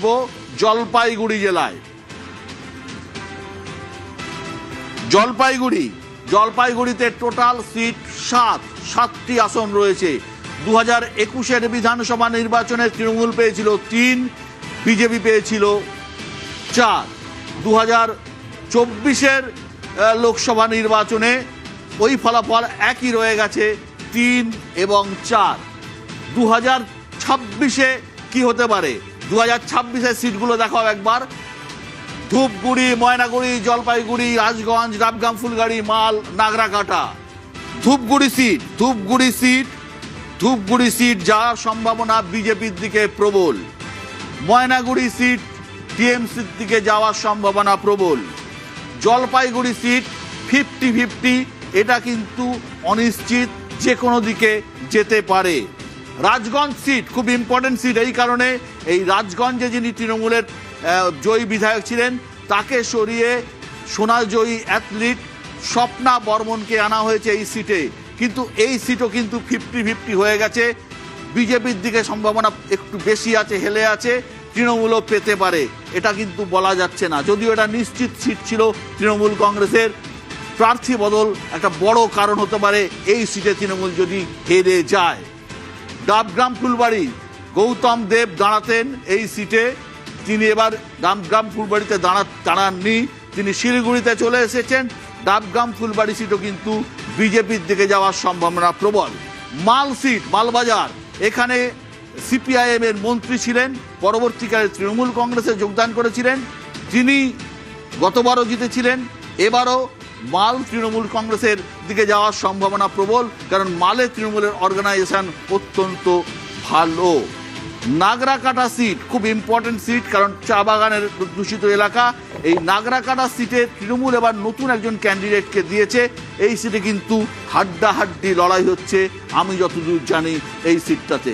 আসবো জলপাইগুড়ি জেলায়। জলপাইগুড়িতে টোটাল সিট 7টি আসন রয়েছে। 2021-এর বিধানসভা নির্বাচনে তৃণমূল পেয়েছিল 3, বিজেপি পেয়েছিল 4। 2024-এর লোকসভা নির্বাচনে ওই ফলাফল একই রয়ে গেছে, 3 এবং 4। 2026-এ কি হতে পারে? 2026-এর সিটগুলো দেখাও একবার। ধূপগুড়ি, ময়নাগুড়ি, জলপাইগুড়ি, রাজগঞ্জ, ডাবগ্রাম, ফুলগাড়ি, মাল, নাগরাকাটা। ধূপগুড়ি সিট যাওয়ার সম্ভাবনা বিজেপির দিকে প্রবল। ময়নাগুড়ি সিট টিএমসির দিকে যাওয়ার সম্ভাবনা প্রবল। জলপাইগুড়ি সিট 50-50, এটা কিন্তু অনিশ্চিত, যে কোনো দিকে যেতে পারে। রাজগঞ্জ সিট খুব ইম্পর্টেন্ট সিট, এই কারণে এই রাজগঞ্জে যিনি তৃণমূলের জয়ী বিধায়ক ছিলেন তাকে সরিয়ে সোনাজয়ী অ্যাথলিট স্বপ্না বর্মনকে আনা হয়েছে এই সিটে, কিন্তু এই সিটও কিন্তু 50-50 হয়ে গেছে। বিজেপির দিকে সম্ভাবনা একটু বেশি আছে, হেলে আছে, তৃণমূলও পেতে পারে, এটা কিন্তু বলা যাচ্ছে না। যদিও এটা নিশ্চিত সিট ছিল তৃণমূল কংগ্রেসের, প্রার্থী বদল একটা বড় কারণ হতে পারে এই সিটে তৃণমূল যদি হেরে যায়। ডাবগ্রাম ফুলবাড়ি, গৌতম দেব দাঁড়াতেন এই সিটে, তিনি এবার ডাবগ্রাম ফুলবাড়িতে দাঁড়াননি, তিনি শিলিগুড়িতে চলে এসেছেন। ডাবগ্রাম ফুলবাড়ি সিটও কিন্তু বিজেপির দিকে যাওয়ার সম্ভাবনা প্রবল। মাল সিট, মালবাজার, এখানে সিপিআইএম এর মন্ত্রী ছিলেন, পরবর্তীকালে তৃণমূল কংগ্রেসে যোগদান করেছিলেন, তিনি গতবারও জিতেছিলেন, এবারও মাল তৃণমূল কংগ্রেসের দিকে যাওয়ার সম্ভাবনা প্রবল, কারণ মালে তৃণমূলের অর্গানাইজেশন অত্যন্ত ভালো। নাগরাকাটা সিট খুব ইম্পর্টেন্ট সিট, কারণ চা বাগানের দূষিত এলাকা। এই নাগরাকাটা সিটে তৃণমূল এবার নতুন একজন ক্যান্ডিডেটকে দিয়েছে, এই সিটে কিন্তু হাড্ডাহাড্ডি লড়াই হচ্ছে আমি যতদূর জানি এই সিটটাতে।